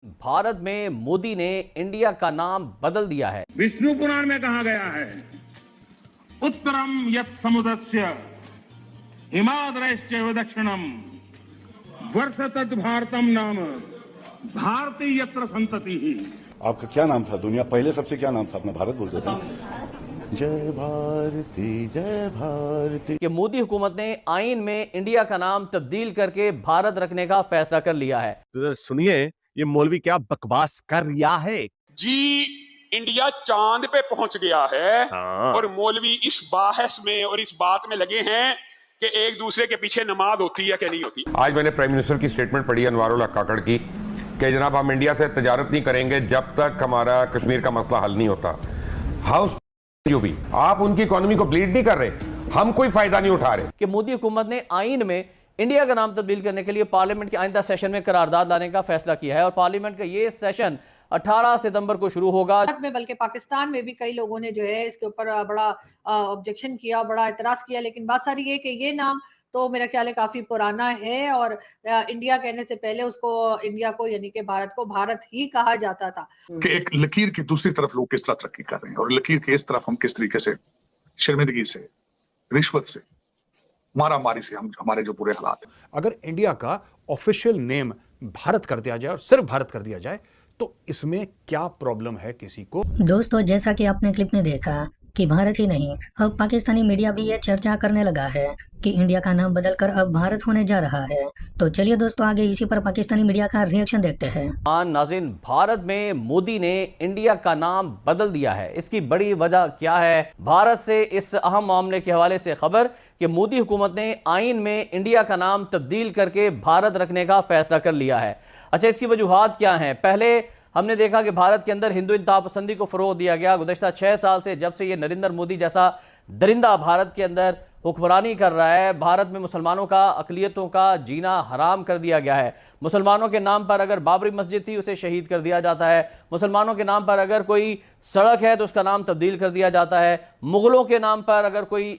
भारत में मोदी ने इंडिया का नाम बदल दिया है। विष्णु पुराण में कहा गया है, उत्तरम यत् समुद्रस्य हिमाद्रश्च दक्षिणम वर्ष तद भारतम नाम भारती यत्र संतति ही। आपका क्या नाम था? दुनिया पहले सबसे क्या नाम था? अपना भारत बोलते थे। जय भारती जय भारती। कि मोदी हुकूमत ने आईन में इंडिया का नाम तब्दील करके भारत रखने का फैसला कर लिया है। तो सुनिए ये मौलवी क्या बकवास कर रिया है जी। इंडिया चांद पे पहुंच गया है। हाँ। और मौलवी इस बहस में और इस बात में लगे हैं कि एक दूसरे के पीछे नमाज होती है कि नहीं होती। आज मैंने प्राइम मिनिस्टर की स्टेटमेंट पढ़ी अनवारुल हक काकड़ की कि जनाब हम इंडिया से तजारत नहीं करेंगे जब तक हमारा कश्मीर का मसला हल नहीं होता। हाउस जो भी आप उनकी इकोनॉमी को ब्लीड नहीं कर रहे, हम कोई फायदा नहीं उठा रहे। कि मोदी हुकूमत ने आईन में इंडिया का नाम तब्दील करने के लिए पार्लियामेंट के आइंदा सेशन में करारदाद लाने का फैसला किया है और पार्लियामेंट का ये सेशन 18 सितंबर को शुरू होगा। भारत में बल्कि पाकिस्तान में भी कई लोगों ने जो है इसके ऊपर बड़ा ऑब्जेक्शन किया, बड़ा एतराज किया, लेकिन बात सारी ये कि ये नाम तो मेरा ख्याल है काफी पुराना है और इंडिया कहने से पहले उसको इंडिया को यानी कि भारत को भारत ही कहा जाता था। कि एक लकीर की दूसरी तरफ लोग किस तरह तरक्की कर रहे हैं और लकीर की इस तरफ हम किस तरीके से शर्मिंदगी से, रिश्वत से, मारामारी से हम हमारे जो बुरे हालात हैं। अगर इंडिया का ऑफिशियल नेम भारत कर दिया जाए और सिर्फ भारत कर दिया जाए तो इसमें क्या प्रॉब्लम है किसी को? दोस्तों, जैसा कि आपने क्लिप में देखा कि भारत ही नहीं अब पाकिस्तानी मीडिया भी ये चर्चा करने लगा है कि इंडिया का नाम बदलकर अब भारत होने जा रहा है। तो चलिए दोस्तों, आगे इसी पर पाकिस्तानी मीडिया का रिएक्शन देखते हैं। नाज़रीन, भारत में मोदी ने इंडिया का नाम बदल दिया है। इसकी बड़ी वजह क्या है? भारत से इस अहम मामले के हवाले से खबर कि मोदी हुकूमत ने आईन में इंडिया का नाम तब्दील करके भारत रखने का फैसला कर लिया है। अच्छा, इसकी वजूहात क्या हैं? पहले हमने देखा कि भारत के अंदर हिंदू इंतहा पसंदी को फ़रोग़ दिया गया। गुज़श्ता 6 साल से जब से ये नरेंद्र मोदी जैसा दरिंदा भारत के अंदर हुक्मरानी कर रहा है, भारत में मुसलमानों का, अक़लियतों का जीना हराम कर दिया गया है। मुसलमानों के नाम पर अगर बाबरी मस्जिद थी उसे शहीद कर दिया जाता है, मुसलमानों के नाम पर अगर कोई सड़क है तो उसका नाम तब्दील कर दिया जाता है, मुग़लों के नाम पर अगर कोई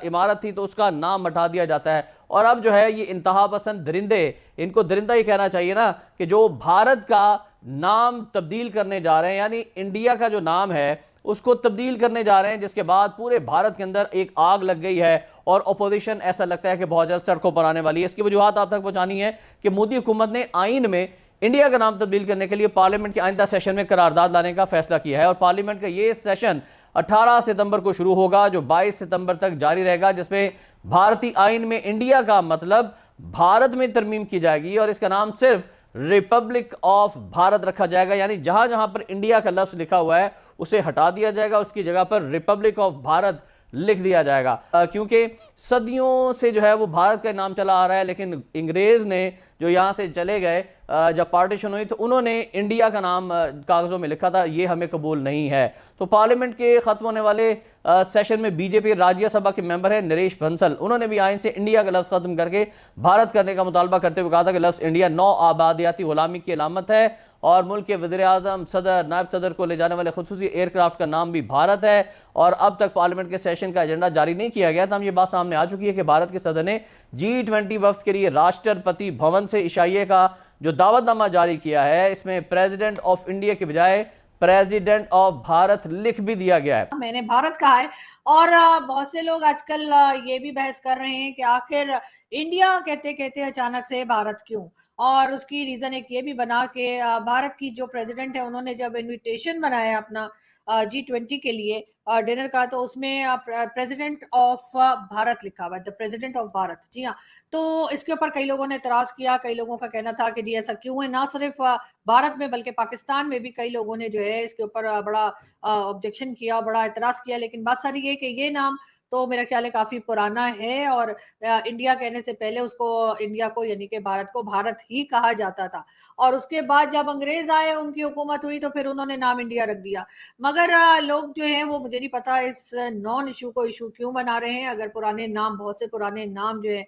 इमारत थी तो उसका नाम हटा दिया जाता है। और अब जो है ये इंतहा पसंद दरिंदे, इनको दरिंदा ही कहना चाहिए ना, कि जो भारत का नाम तब्दील करने जा रहे हैं, यानी इंडिया का जो नाम है उसको तब्दील करने जा रहे हैं, जिसके बाद पूरे भारत के अंदर एक आग लग गई है और अपोजिशन ऐसा लगता है कि बहुत जल्द सड़कों पर आने वाली है। इसकी वजूहात आप तक पहुंचानी है कि मोदी हुकूमत ने आईन में इंडिया का नाम तब्दील करने के लिए पार्लियामेंट के आइंदा सेशन में करारदाद लाने का फैसला किया है और पार्लियामेंट का ये सेशन 18 सितंबर को शुरू होगा, जो 22 सितंबर तक जारी रहेगा, जिसमें भारतीय आईन में इंडिया का मतलब भारत में तरमीम की जाएगी और इसका नाम सिर्फ रिपब्लिक ऑफ भारत रखा जाएगा। यानी जहां जहां पर इंडिया का लफ्ज लिखा हुआ है उसे हटा दिया जाएगा, उसकी जगह पर रिपब्लिक ऑफ भारत लिख दिया जाएगा। क्योंकि सदियों से जो है वो भारत का नाम चला आ रहा है, लेकिन अंग्रेज ने जो यहाँ से चले गए, जब पार्टीशन हुई तो उन्होंने इंडिया का नाम कागज़ों में लिखा था, ये हमें कबूल नहीं है। तो पार्लियामेंट के ख़त्म होने वाले सेशन में बीजेपी राज्यसभा के मेंबर है नरेश बंसल, उन्होंने भी आइन से इंडिया का लफ्ज़ ख़त्म करके भारत करने का मुतालबा करते हुए कहा था कि लफ्ज़ इंडिया नौ आबादियाती गुलामी की अलामत है और मुल्क के वज़ीर आज़म, सदर, नायब सदर को ले जाने वाले खुसूसी एयरक्राफ्ट का नाम भी भारत है। और अब तक पार्लियामेंट के सेशन का एजेंडा जारी नहीं किया गया था। ये बात सामने आ चुकी है कि भारत के सदर ने G20 वफ्द के लिए राष्ट्रपति भवन से इशाइये का जो दावतनामा जारी किया है, इसमें प्रेसिडेंट ऑफ इंडिया के बजाय प्रेसिडेंट ऑफ भारत लिख भी दिया गया है। मैंने भारत कहा है और बहुत से लोग आजकल ये भी बहस कर रहे हैं कि आखिर इंडिया कहते कहते अचानक से भारत क्यों, और उसकी रीजन एक ये भी बना कि भारत की जो प्रेसिडेंट है उन्होंने जब इनविटेशन बनाया अपना G20 के लिए डिनर का, तो उसमें प्रेसिडेंट ऑफ भारत लिखा हुआ है, द प्रेसिडेंट ऑफ भारत। जी हाँ, तो इसके ऊपर कई लोगों ने एतराज किया। कई लोगों का कहना था कि जी ऐसा क्यों है। ना सिर्फ भारत में बल्कि पाकिस्तान में भी कई लोगों ने जो है इसके ऊपर बड़ा ऑब्जेक्शन किया, बड़ा एतराज किया, लेकिन बात सारी ये कि ये नाम तो मेरा ख्याल है काफी पुराना है और इंडिया कहने से पहले उसको इंडिया को यानी कि भारत को भारत ही कहा जाता था। और उसके बाद जब अंग्रेज आए, उनकी हुकूमत हुई, तो फिर उन्होंने नाम इंडिया रख दिया। मगर लोग जो हैं वो, मुझे नहीं पता इस नॉन इशू को इशू क्यों बना रहे हैं। अगर पुराने नाम, बहुत से पुराने नाम जो है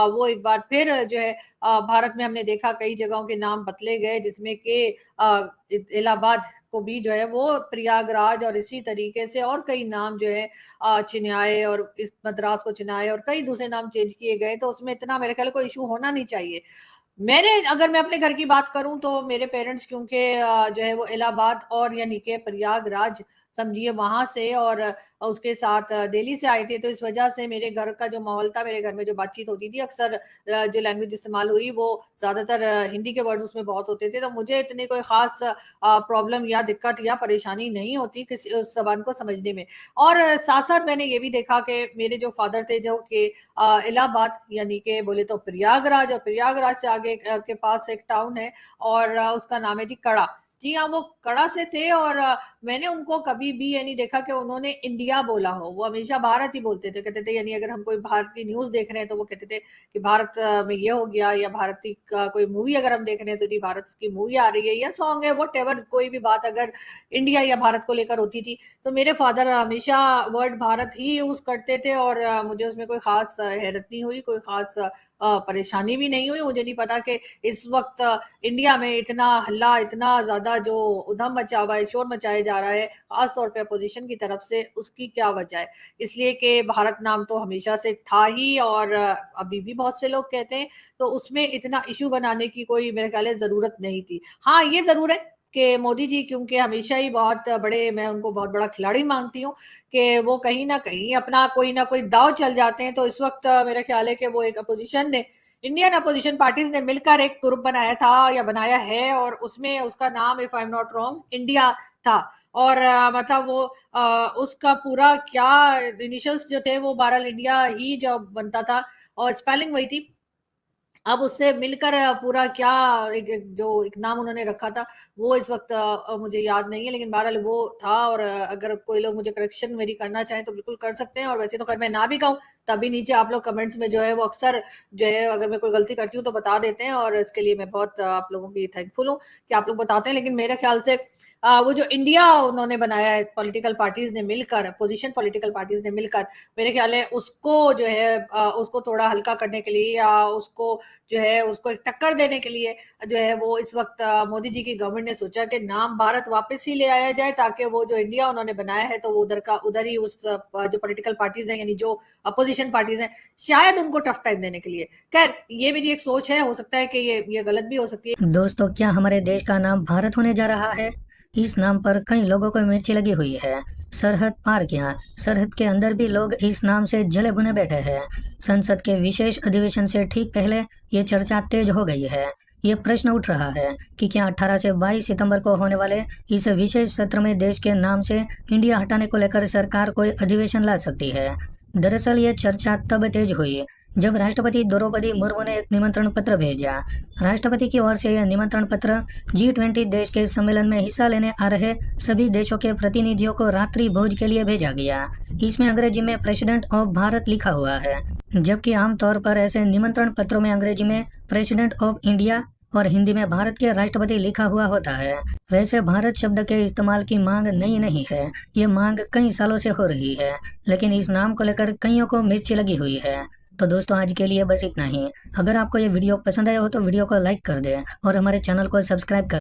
वो एक बार फिर जो है भारत में हमने देखा कई जगहों के नाम बदले गए, जिसमें कि इलाहाबाद को भी जो है वो प्रयागराज और इसी तरीके से और कई नाम जो है चिन्हाए और इस मद्रास को चिन्हाए और कई दूसरे नाम चेंज किए गए। तो उसमें इतना मेरे ख्याल कोई इशू होना नहीं चाहिए। मैंने अगर मैं अपने घर की बात करूं तो मेरे पेरेंट्स क्योंकि जो है वो इलाहाबाद और यानी कि प्रयागराज समझिए वहां से और उसके साथ दिल्ली से आए थे, तो इस वजह से मेरे घर का जो माहौल था, मेरे घर में जो बातचीत होती थी अक्सर जो लैंग्वेज इस्तेमाल हुई वो ज्यादातर हिंदी के वर्ड्स उसमें बहुत होते थे, तो मुझे इतनी कोई खास प्रॉब्लम या दिक्कत या परेशानी नहीं होती किसी उस जबान को समझने में। और साथ साथ मैंने ये भी देखा कि मेरे जो फादर थे जो कि इलाहाबाद यानी कि बोले तो प्रयागराज, और प्रयागराज से आगे के पास एक टाउन है और उसका नाम है जी कड़ा। जी हाँ, वो कड़ा से थे और मैंने उनको कभी भी ये नहीं देखा कि उन्होंने इंडिया बोला हो, वो हमेशा भारत ही बोलते थे। कहते थे यानी अगर हम कोई भारत की न्यूज देख रहे हैं तो वो कहते थे कि भारत में ये हो गया, या भारत का कोई मूवी अगर हम देख रहे हैं तो जी भारत की मूवी आ रही है या सॉन्ग है, व्हाटएवर कोई भी बात अगर इंडिया या भारत को लेकर होती थी तो मेरे फादर हमेशा वर्ड भारत ही यूज करते थे और मुझे उसमें कोई खास हैरत नहीं हुई, कोई खास परेशानी भी नहीं हुई। मुझे नहीं पता कि इस वक्त इंडिया में इतना हल्ला, इतना ज्यादा जो उधम मचा हुआ है, शोर मचाया जा रहा है खासतौर पे अपोजिशन की तरफ से, उसकी क्या वजह है। इसलिए कि भारत नाम तो हमेशा से था ही और अभी भी बहुत से लोग कहते हैं, तो उसमें इतना इशू बनाने की कोई मेरे ख्याल है जरूरत नहीं थी। हाँ, ये जरूर है कि मोदी जी क्योंकि हमेशा ही बहुत बड़े, मैं उनको बहुत बड़ा खिलाड़ी मानती हूँ कि वो कहीं ना कहीं अपना कोई ना कोई दाव चल जाते हैं। तो इस वक्त मेरा ख्याल है कि वो एक अपोजिशन ने, इंडियन अपोजिशन पार्टीज ने मिलकर एक ग्रुप बनाया था या बनाया है और उसमें उसका नाम, if I am not wrong, India था। और मतलब वो उसका पूरा क्या इनिशियल्स जो थे वो बहरहाल इंडिया ही जो बनता था और स्पेलिंग वही थी। अब उससे मिलकर पूरा क्या एक नाम उन्होंने रखा था वो इस वक्त मुझे याद नहीं है, लेकिन बहरहाल वो था। और अगर कोई लोग मुझे करेक्शन मेरी करना चाहें तो बिल्कुल कर सकते हैं। और वैसे तो खैर मैं ना भी कहूँ तभी नीचे आप लोग कमेंट्स में जो है वो अक्सर जो है अगर मैं कोई गलती करती हूँ तो बता देते हैं और इसके लिए मैं बहुत आप लोगों की थैंकफुल हूँ कि आप लोग बताते हैं। लेकिन मेरे ख्याल से वो जो इंडिया उन्होंने बनाया है पॉलिटिकल पार्टीज ने मिलकर, अपोजिशन पॉलिटिकल पार्टीज ने मिलकर, मेरे ख्याल है उसको जो है उसको थोड़ा हल्का करने के लिए या उसको जो है उसको एक टक्कर देने के लिए जो है वो इस वक्त मोदी जी की गवर्नमेंट ने सोचा कि नाम भारत वापस ही ले आया जाए ताकि वो जो इंडिया उन्होंने बनाया है तो वो उधर ही उस जो पॉलिटिकल पार्टीज हैं यानी जो अपोजिशन पार्टीज हैं शायद उनको टफ टाइम देने के लिए। खैर ये मेरी एक सोच है, हो सकता है कि ये गलत भी हो सकती है। दोस्तों, क्या हमारे देश का नाम भारत होने जा रहा है? इस नाम पर कई लोगों को मिर्ची लगी हुई है। सरहद पार किया, सरहद के अंदर भी लोग इस नाम से जले भुने बैठे हैं। संसद के विशेष अधिवेशन से ठीक पहले ये चर्चा तेज हो गई है। ये प्रश्न उठ रहा है कि क्या 18 से 22 सितंबर को होने वाले इस विशेष सत्र में देश के नाम से इंडिया हटाने को लेकर सरकार कोई अधिवेशन ला सकती है। दरअसल ये चर्चा तब तेज हुई जब राष्ट्रपति द्रौपदी मुर्मू ने एक निमंत्रण पत्र भेजा। राष्ट्रपति की ओर से यह निमंत्रण पत्र G20 देश के सम्मेलन में हिस्सा लेने आ रहे सभी देशों के प्रतिनिधियों को रात्रि भोज के लिए भेजा गया। इसमें अंग्रेजी में प्रेसिडेंट ऑफ भारत लिखा हुआ है, जबकि आमतौर पर ऐसे निमंत्रण पत्रों में अंग्रेजी में प्रेसिडेंट ऑफ इंडिया और हिंदी में भारत के राष्ट्रपति लिखा हुआ होता है। वैसे भारत शब्द के इस्तेमाल की मांग नई नहीं है, ये मांग कई सालों से हो रही है, लेकिन इस नाम को लेकर कईयों को मिर्ची लगी हुई है। तो दोस्तों, आज के लिए बस इतना ही। अगर आपको ये वीडियो पसंद आया हो तो वीडियो को लाइक कर दें और हमारे चैनल को सब्सक्राइब कर